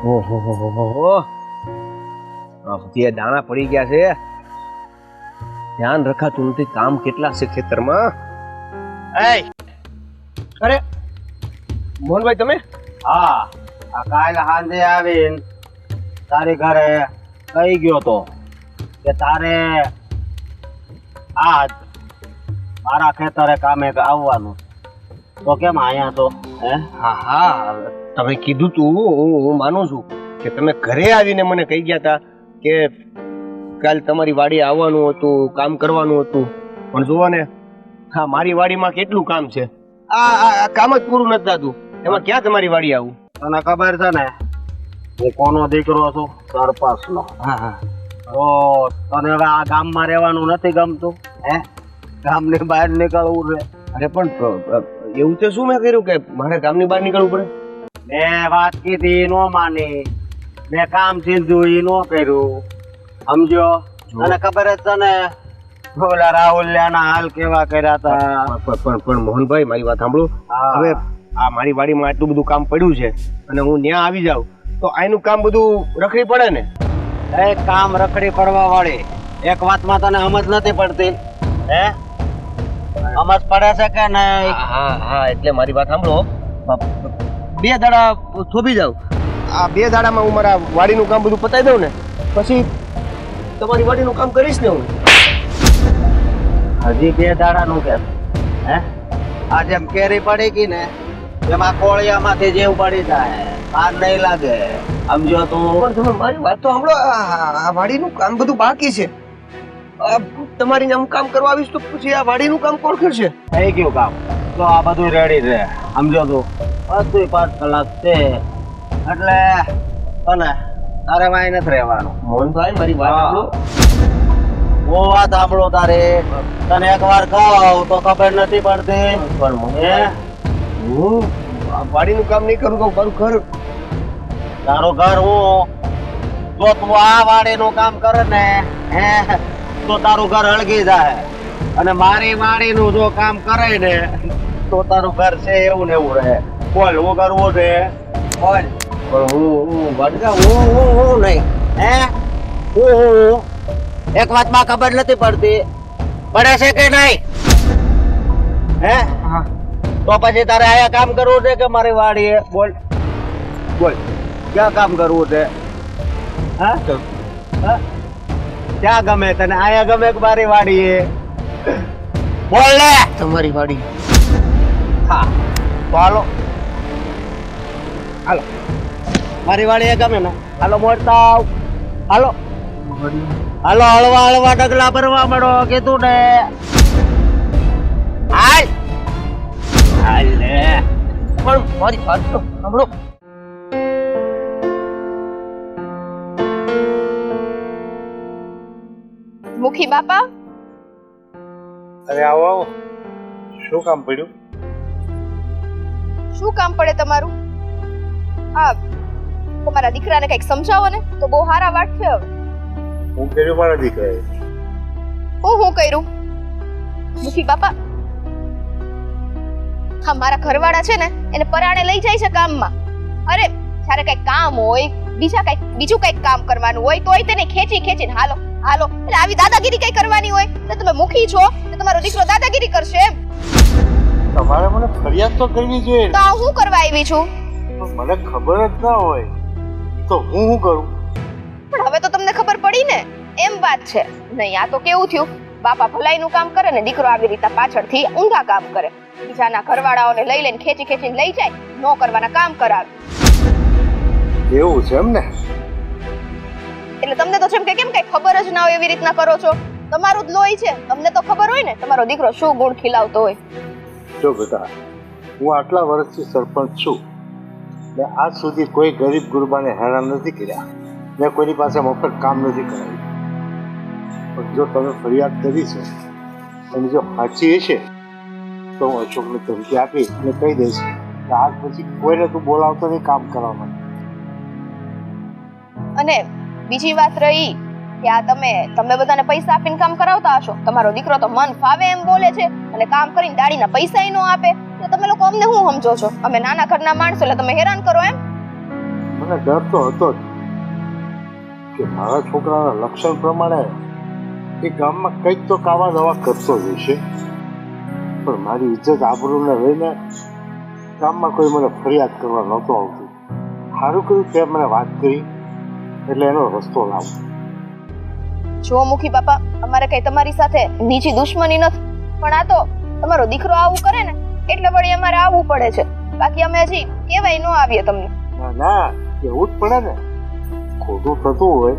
ઓહો હો હો હો, જે દાણા પડી ગયા છે, ધ્યાન રખાતું નથી. કામ કેટલા છે ખેતરમાં. અરે મોહનભાઈ, તમે? હા, આ કાલ સાંજે આવીને તારી ઘરે કહી ગયો તો કે તારે આજ મારા ખેતરે કામે આવવાનું. તો કેમ આયા તો? હા હા, તમે કીધું તું, હું માનું છું કે તમે ઘરે આવીને મને કહી ગયા હતા કે કાલ તમારી વાડી આવવાનું હતું, કામ કરવાનું હતું. પણ જુઓ ને, હા, મારી વાડીમાં કેટલું કામ છે. આ કામ જ પૂરું નથી થતું. એમાં ક્યાં તમારી વાડી આવું? તને ખબર છે ને હું કોનો દીકરો છું? સરપંચનો. હા હા. તો તને હવે આ ગામમાં રહેવાનું નથી ગમતું? ગામની બહાર નીકળવું છે? અરે પણ એવું તો શું મેં કર્યું કે મારે ગામની બહાર નીકળવું પડે? મેં વાત કીધી નો માની, મેં કામ સીધું ઈ નો કર્યું, સમજો? તને ખબર જ છે ને ઓલા રાહુલિયાના હાલ કેવા કર્યા હતા. પણ મોહનભાઈ, મારી વાત સાંભળો. હવે આ મારી વાડીમાં આટલું બધું કામ પડ્યું છે અને હું ત્યાં આવી જાઉં તો આનું કામ બધું રખડી પડે ને. એક કામ રખડી પડવા વાળી એક વાતમાં તને સમજ નથી પડતી? સમજ પડે છે કે નહીં? હા હા, એટલે મારી વાત સાંભળો. 2 દાડા થોભી જાવ. આ 2 દાડામાં હું મારા વાડીનું કામ બધું પતાવી દઉં ને પછી તમારી વાડીનું કામ કરીશ ને હું. હજી 2 દાડાનું કેમ? આ જેમ કેરી પડી ગઈ ને એમાં કોળિયામાંથી જેવું પડી જાય, પાર નહીં લાગે, સમજો તું? પણ તમે મારી વાત તો સાંભળો. આ વાડીનું કામ બધું બાકી છે. તમારી નામ કામ કરવા આવીશ તો પછી આ વાડીનું કામ કોણ કરશે? થઈ ગયું કામ તો આ બધું રેડી છે, સમજો તું? બધું 5 કલાક છે એટલે તને તારે વાય નથી રહેવાનું. મોહનભાઈ, મારી વાત સાંભળો. હું વાત સાંભળો તારે. તને એકવાર કહું તો ખબર નથી પડતી. પણ હું વાડીનું કામ નહીં કરું તો મારું ઘર. તારું ઘર હું જો તું આ વાડીનું કામ કરે ને તો તારું ઘર હળગી જાય, અને મારી વાડીનું જો કામ કરે ને તો તારું ઘર છે એવું ને એવું રહે. બોલ, હું કરવું છે? બોલ. પણ હું વાડકા હું નહીં. હું એક વાતમાં ખબર નથી પડતી. પડે છે કે નહીં? તો પછી તારે આયા કામ કરવું છે કે મારી વાડીએ? બોલ બોલ, ક્યાં કામ કરવું છે? ક્યાં ગમે તને? આયા ગમે કે મારી વાડીએ? બોલ ને. તમારી વાડી. હા, તો હાલો હાલો, મારી વાડીએ ગમે ને? હાલો મોરતા, હાલો હાલો, હળવા હળવા ડગલા ભરવા મળો કીધું ને. હાલ હાલ ને. પણ મારી વાત તો સાંભળો. મુખી બાપા, અરે આવો આવો. શું કામ પડ્યું? શું કામ પડે તમારું? હા, તમારા દીકરાને કઈક સમજાવો ને તો બહુ સારા વાત છે. હવે હું કર્યું મારા દીકરાએ? હું કર્યું? મુખી બાપા, હા, મારા ઘરવાળા છે ને એને પરાણે લઈ જાય છે કામમાં. અરે જ્યારે કઈક કામ હોય, બીજું કઈક કામ કરવાનું હોય તોય તેને ખેંચીને હાલો હાલો. એટલે આવી દાદાગીરી કઈ કરવાની હોય તો તમે મુખી છો તો તમારો દીકરો દાદાગીરી કરશે એમ? તમારે મને ફરિયાદ તો કરવી જોઈએ. તો હું કરવા આવી છું? મને ખબર જ ના હોય તો હું શું કરું? પણ હવે તો તમને ખબર પડી ને, એમ વાત છે. નહીં, આ તો કેવું થયું, બાપા ભલાઈનું કામ કરે ને દીકરો આવી રીતે પાછળથી ઊંધા કામ કરે. બીજાના ઘરવાળાઓને લઈ લઈને ખેંચીને લઈ જાય, નો કરવાના કામ કરાવે. એવું છે એમ ને? એટલે તમને તો જેમ કે કેમ કઈ ખબર જ ના હોય એવી રીતના કરો છો. તમારું જ લોહી છે, તમને તો ખબર હોય ને તમારો દીકરો શું ગુણ ખીલાવતો હોય. જો બેટા, હું આટલા વર્ષથી સરપંચ છું ને આજ સુધી કોઈ ગરીબ ગુરબાને હેરાન નથી કર્યા, મેં કોઈની પાસે મફત કામ નથી કરાવ્યું. પણ જો તમે ફરિયાદ કરી છે અને જો સાચી હશે તો હું અશોકને ધમકી આપી અને કહી દઈશ કે આજ પછી કોઈને તું બોલાવતો નહીં કામ કરવા માટે. અને બીજી વાત રહી કે આ તમે બધાને પૈસા આપીને કામ કરાવતા હશો. તમારો દીકરો તો મન ફાવે એમ બોલે છે અને કામ કરીને દાડીના પૈસા નો આપે. તો તમે લોકો અમને શું સમજો છો? અમે નાના ઘરના માણસો એટલે તમે હેરાન કરો એમ? મને ડર તો હતો જ કે મારા છોકરાના લક્ષણ પ્રમાણે એ ગામમાં કંઈક તો કાવા દવા કરતો જ હશે, પણ મારી ઇજ્જત આબરૂને લઈને ગામમાં કોઈ મને ફરિયાદ કરવા નહોતો આવતું. સારું કર્યું તે મને વાત કરી એટલે એનો રસ્તો લાવો. જો મુખી બાપા, અમારે કઈ તમારી સાથે નીચી દુશ્મની નથી, પણ આ તો તમારો દીકરો આવું કરે ને એટલે વળી અમારે આવવું પડે છે. બાકી અમે હજી કેવાય ન આવીએ તમને. ના ના, એવું જ પડે ને. ખોટું થતું હોય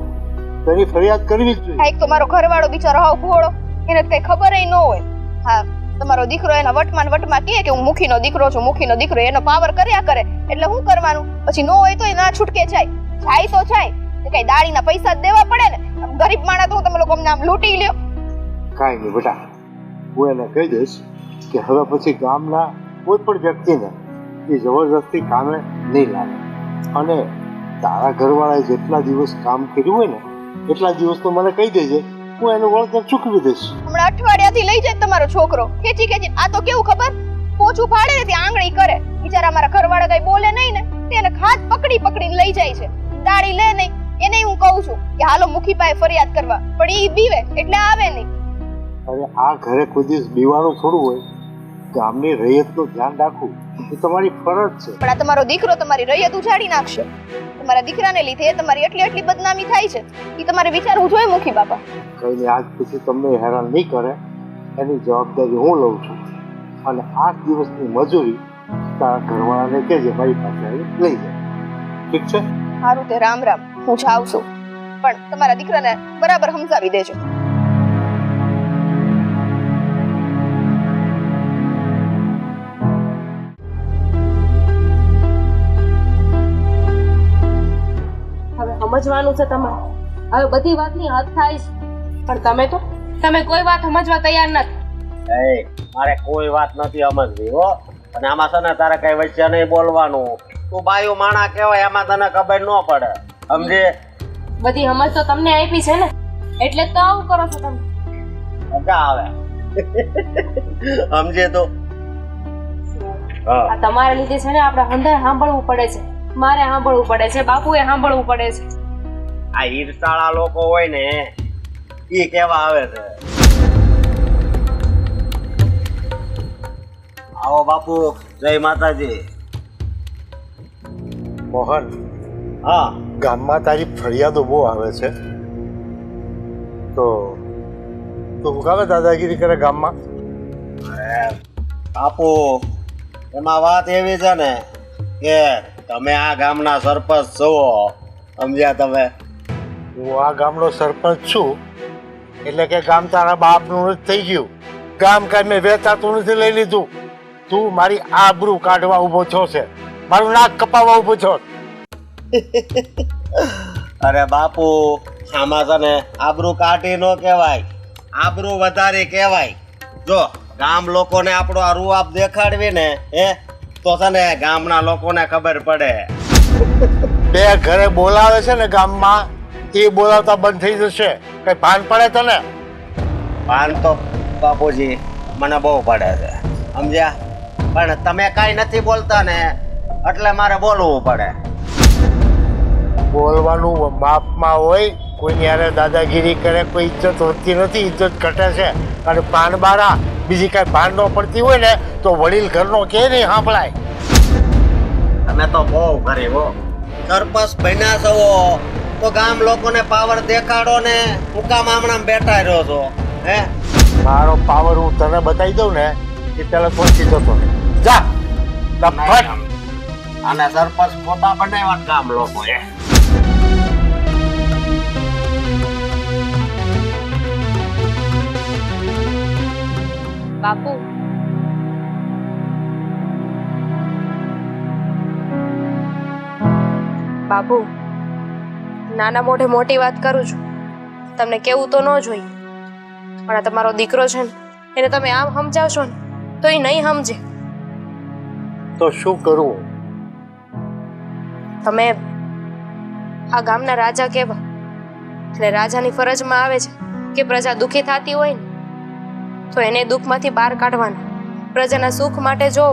તો એની ફરિયાદ કરવી જ જોઈએ. હા, એક તો મારો ઘરવાળો બિચારો હાવ ભોળો, એને કઈ ખબર ન હોય. હા, તમારો દીકરો એના વટમાં કહે કે હું મુખીનો દીકરો છું, મુખીનો દીકરો, એનો પાવર કર્યા કરે એટલે હું કરવાનું? પછી ન હોય તો ના છૂટકે જાય તો જાય. કઈ દાડીના પૈસા જ દેવા પડે ને. ગરીબ માણસ તો તમે લોકો અમને આમ લૂંટી લ્યો. કાંઈ નહીં બેટા, હું એને કહી દઈશ કે હવે પછી ગામના કોઈ પણ વ્યક્તિને એ જબરજસ્તી કામે નહીં લાવે, અને તારા ઘરવાળાએ જેટલા દિવસ કામ કર્યું હોય ને એટલા દિવસ તો મને કહી દેજે, હું એનું વળતર ચૂકવી દઈશ. હમણાં અઠવાડિયાથી લઈ જાય તમારો છોકરો ખેંચી. આ તો કેવું ખબર, પોચું ફાડે ને ત્યાં આંગળી કરે. બિચારા મારા ઘરવાળા કઈ બોલે નહીં ને તેને ખાત પકડીને લઈ જાય છે. દાડી લે નહીં એને હું કહું છું કે હાલો મુખી પાસે ફરિયાદ કરવા, પણ ઈ બીવે એટલે આવે નહીં. અરે આ ઘરે કોઈ દિવસ બીવાનું થોડું હોય. ગામની રૈયતનું ધ્યાન રાખવું એ તમારી ફરજ છે. પણ આ તમારો દીકરો તમારી રૈયત ઉજાડી નાખશે. તમારા દીકરાને લીધે તમારી એટલી બદનામી થાય છે. એ તમારે વિચારવું જોઈએ મુખી બાપા. કઈ નહીં, આજ પછી તમને હેરાન નહીં કરે એની જવાબદારી હું લઉં છું, અને 8 દિવસની મજૂરી તારા ઘરવાળાને કહેજે મારી પાસે લઈ જાય. ઠીક છે? સારું તે રામ રામ, હું જાઉં છું, પણ તમારા દીકરાને બરાબર સમજાવી દેજો. સમજવાનું છે તમારે. હવે બધી વાતની હદ થાય છે, પણ તમે કોઈ વાત સમજવા તૈયાર નથી. મારે કોઈ વાત નથી સમજવી હો. અને આમાં છે ને તારે કઈ વચ્ચે નહીં બોલવાનું. તું બાયું માણા કહેવાય, એમાં તને ખબર ન પડે, સમજે? બધી સમજ તો તમને આપી છે ને, એટલે જ તો આવું કરો છો તમે. મજા આવે સમજે તો. આ તમારા લીધે છે ને આપણે હંધાય સાંભળવું પડે છે, મારે સાંભળવું પડે છે, બાપુએ સાંભળવું પડે છે. આ ઈર્ષાળા લોકો હોય ને ઈ કેવા આવે છે. આવો બાપુ, જય માતાજી. મોહન, હા, ગામમાં તારી ફરિયાદો બહુ આવે છે, તો તું કાવે દાદાગીરી કરે ગામમાં? અરે બાપુ, એમાં વાત એવી છે ને કે તમે આ ગામના સરપંચ છો, સમજ્યા તમે? હું આ ગામનો સરપંચ છું એટલે કે ગામ તારા બાપનું જ થઈ ગયું. ગામ કાંઈ મેં વેચાતું નથી લઈ લીધું. તું મારી આબરૂ કાઢવા ઊભો છો છે, મારું નાક કપાવવા ઊભો છો. અરે બાપુ, આમાં છે ને આબરૂ કાઢી નો કહેવાય, આબરૂ વધારી કહેવાય. જો ગામ લોકોને આપણો આ રૂઆબ દેખાડવી ને તો છે ને ગામના લોકોને ખબર પડે. બે ઘરે બોલાવે છે ને ગામમાં, એ બોલાવતા બંધ થઈ જશે. કઈ ભાન પડે તને? ભાન તો બાપુજી મને બહુ પડે છે, સમજ્યા? પણ તમે કાંઈ નથી બોલતા ને એટલે મારે બોલવું પડે. બોલવાનું માપમાં હોય. કોઈની યારે દાદાગીરી કરે કોઈ ઇજ્જત વધતી નથી, ઇજ્જત ઘટે છે. અને પાન બારા બીજી કઈ ભાન ન પડતી હોય ને તો વડીલ ઘરનો કે નહીં સાંભળાય. તમે તો બહુ ગરીબ હો. સરપંચ બન્યા છો તો ગામ લોકોને પાવર દેખાડો ને. હું કામ હમણાં બેઠા રહ્યો છો? હે, મારો પાવર હું તને બતાવી દઉં ને એ પેલા પહોંચી જતો જા. અને સરપંચ ખોટા બનાવ્યા ગામ લોકોએ. બાપુ, બાપુ, નાના મોઢે મોટી વાત કરું છું, તમને કેવું તો ન જોઈએ, પણ આ તમારો દીકરો છે ને એને તમે આમ સમજાવશો ને તો એ નહીં સમજે. તો શું કરવું? તમે આ ગામના રાજા કહેવા, એટલે રાજાની ફરજમાં આવે છે કે પ્રજા દુઃખી થતી હોય ને તો એને દુઃખમાંથી બહાર કાઢવાના. પ્રજાના સુખ માટે જો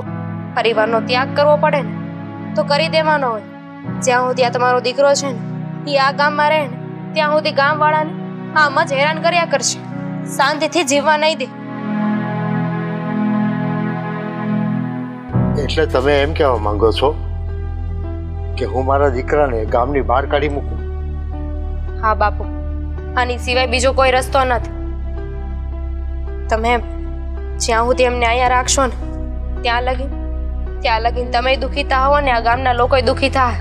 પરિવારનો ત્યાગ કરવો પડે ને તો કરી દેવાનો હોય, જ્યાં સુધી આ તમારો દીકરો છે ને એ આ ગામમાં રહે ને ત્યાં સુધી ગામવાળાને આમ જ હેરાન કર્યા કરશે, શાંતિથી જીવવા નહીં દે. એટલે તમે એમ કહેવા માંગો છો કે હું મારા દીકરાને ગામની બહાર કાઢી મૂકું? હા બાપુ, આની સિવાય બીજો કોઈ રસ્તો નથી. તમે જ્યાં સુધી એમને અહીંયા રાખશો ને ત્યાં લગીને તમે દુઃખી થાઓ ને આ ગામના લોકોય દુઃખી થાય.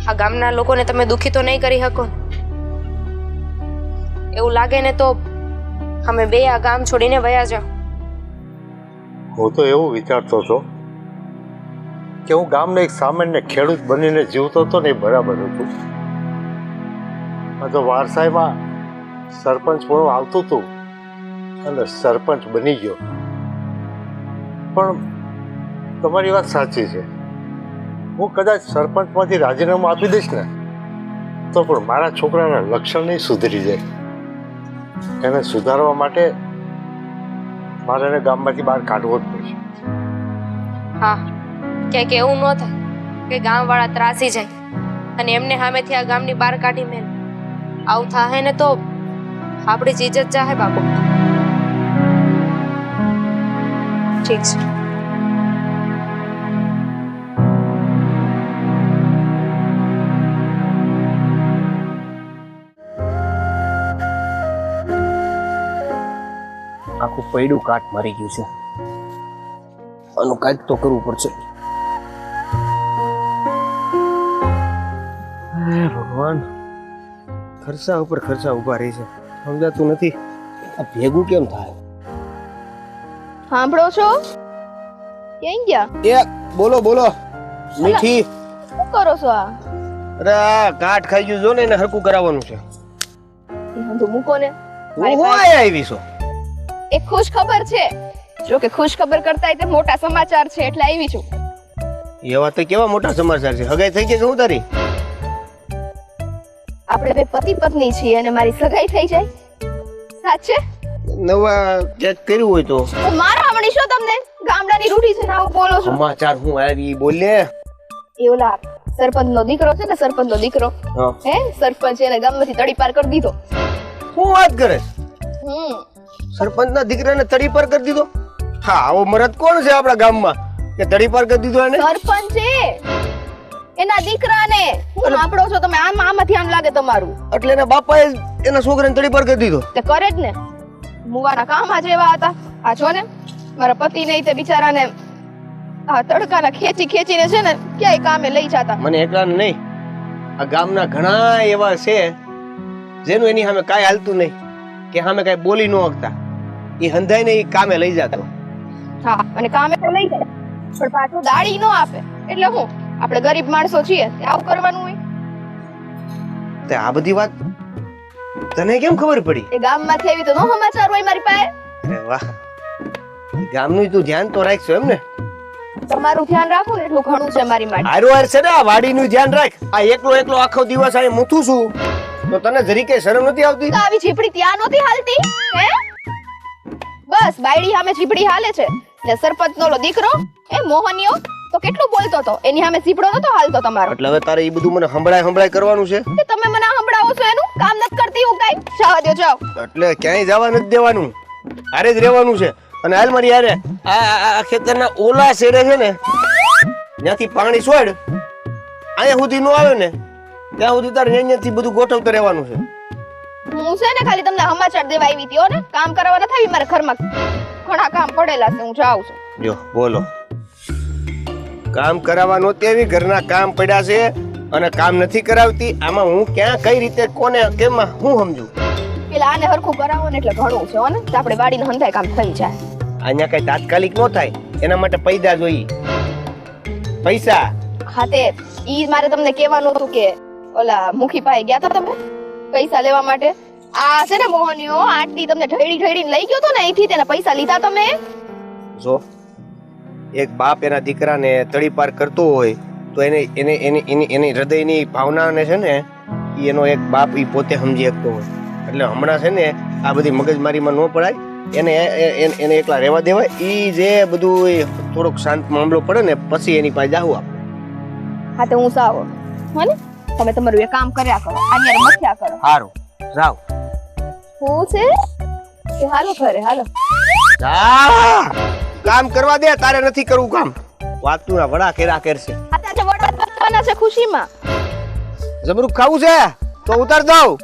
આ ગામના લોકોને તમે દુઃખી તો નહીં કરી શકો ને. એવું લાગે ને તો અમે બે આ ગામ છોડીને વયા જાઓ. હું તો એવું વિચારતો હતો કે હું ગામનો એક સામાન્ય ખેડૂત બનીને જીવતો હતો ને એ બરાબર હતું. આ તો વારસાઈમાં સરપંચ પણ આવતું હતું અને સરપંચ બની ગયો. પણ તમારી વાત સાચી છે, હું કદાચ સરપંચમાંથી રાજીનામું આપી દઈશ ને તો પણ મારા છોકરાના લક્ષણ નહીં સુધરી જાય. એને સુધારવા માટે મારે એને ગામમાંથી બહાર કાઢવો જ પડશે. હા, ક્યાંક એવું ન થાય કે ગામવાળા ત્રાસી જાય અને એમને સામેથી આ ગામની બહાર કાઢી મેલે. આવું થાય ને તો આપણી જ ઇજ્જત જાહે બાપુ. ઠીક છે. આખું પૈડું કાટ મારી ગયું છે, આનું કાંઈક તો કરવું પડશે. હે ભગવાન, ખર્ચા ઉપર ખર્ચા ઉભા રહી છે, સમજાતું નથી આ ભેગું કેમ થાય. સાંભળો છો? ક્યાં ગયા? એ બોલો બોલો મીઠી. શું કરો છો આ? અરે આ કાટ ખાઈ ગયું જો ને એને હરકું કરાવવાનું છે. ધંધો મૂકો ને. હું આવી છું. એક ખુશ ખબર છે, જો કે ખુશ ખબર કરતા તે મોટા સમાચાર છે એટલે આવી છું. એવા તો કેવા મોટા સમાચાર છે? હગાઈ થઈ ગઈ કે હું તારી? આપણે બે પતિ પત્ની છીએ અને મારી સગાઈ થઈ જાય? સાચે? નવા ચેક કર્યું હોય તો મારા હમણી શું તમને ગામડાની રૂઢી છે ને આવું બોલો છો? સમાચાર હું આવી બોલે. એ ઓલા સરપંચ નો દીકરો છે ને, સરપંચ નો દીકરો હા. હે સરપંચ એને ગામમાંથી તડી પાર કરી દીધો. શું વાત કરે? હમ સરપંચ ના દીકરાને તડી પાર કરી દીધો? હા, આવો મરદ કોણ છે આપણા ગામમાં કે તડી પાર કરી દીધો એને? સરપંચે એના દીકરાને. હું આપણો છો તમે? આમાં ધ્યાન લાગે તમારું. એટલે એના બાપાએ એના છોકરાને તડી પાર કરી દીધો? તે કરે જ ને, મુવાના કામ જ એવા હતા. આ છો ને મારા પતિ નહીં તે બિચારાને આ તડકાના ખેંચીને છે ને ક્યાંય કામે લઈ જતા. મને એકલાને નહીં, આ ગામના ઘણા એવા છે જેનું એની સામે કાંઈ હાલતું નહીં, કે સામે કાંઈ બોલી ન શકતા. એ હંધાઈને એ કામે લઈ જતો. હા, અને કામે તો લઈ જાય પણ પાછું દાડી ન આપે. એટલે હું આપણે ગરીબ માણસો છીએ આવું કરવાનું હોય? તે આ બધી વાત તને કેમ ખબર પડી? એ ગામમાંથી આવી તો નો સમાચાર હોય મારી પાસે. અરે વાહ, ગામનું તું ધ્યાન તો રાખશો એમ ને? તમારું ધ્યાન રાખો ને એટલું ઘણું છે મારી માટે. હારું હાર છે ને, આ વાડીનું ધ્યાન રાખ. આ એકલો આખો દિવસ અહીં મૂથું છું તો તને જરી કઈ શરમ નથી આવતી? તો આવી ઝીપડી ત્યાં નહોતી હાલતી હે? બસ બાયડી સામે ઝીપડી હાલે છે ને સરપંચ નો દીકરો એ મોહનિયો તો કેટલું બોલતો હતો, એની સામે ઝીપડો નતો હાલતો તમારો. એટલે હવે તારે એ બધું મને સંભળાય કરવાનું છે? કે તમે મને સંભળાવો છો એનું કામ નથી કરતી હું કઈ? જવા દો, જાઓ. એટલે ક્યાંય જવા નથી દેવાનું, હારે જ રહેવાનું છે. અને હાલ મારી હારે આ ખેતરના ઓલા શેડે છે ને ત્યાંથી પાણી છોડ, અહીંયા સુધી નો આવે ને ત્યાં સુધી તારે અહીંયાથી બધું ગોઠવતા રહેવાનું છે. હું છે ને ખાલી તમને સમાચાર દેવા આવી હતી હો ને, કામ કરવા નથી આવી. મારા ઘરમાં ઘણા કામ પડેલા છે, હું જાઉં છું. જો બોલો, કામ કરાવવા નહોતી આવી, ઘરના કામ પડ્યા છે અને કામ નથી કરાવતી. આમાં હું ક્યાં કઈ રીતે કોને કેમાં હું સમજુ? પેલા આને હરખું કરાવો ને એટલે ઘણું છે હો ને, તો આપણે વાડીને હંધાય કામ થઈ જાય. અહીંયા કઈ તાત્કાલિક નો થાય, એના માટે પૈસા જોઈએ, પૈસા. હા તે ઈ મારે તમને કહેવાનું હતું કે ઓલા મુખી પાસે ગયા હતા તમે પૈસા લેવા માટે. આ છે ને મોહનીઓ આટલી તમને ઢળીને લઈ ગયો તો ને, અહીંથી તેને પૈસા લીધા તમે? જો એક બાપ એના દીકરાને તડી પાર કરતો હોય તો એની હૃદયની ભાવનાને છે ને ઈ એનો એક બાપ ઈ પોતે સમજી શકતો હોય. એટલે હમણાં છે ને આ બધી મગજમારીમાં ન પડાય, એને એકલા રહેવા દેવાય. ઈ જે બધું થોડોક શાંત મામલો પડે ને પછી એની પાસે જાવું આપણે. હા તો હું સાવ હો ને તમે તમારું એ કામ કર્યા કરો આની મથ્યા કરો. સારું જાવ હું છે કે હાલો ઘરે હાલો. જા કામ કરવા દે, તારે નથી કરવું કામ. વાતું ના વડા કેરા કરશે. આજે વડા બનાવવાના છે ખુશીમાં. જમરૂખ ખાવું છે તો ઉતાર દઉં.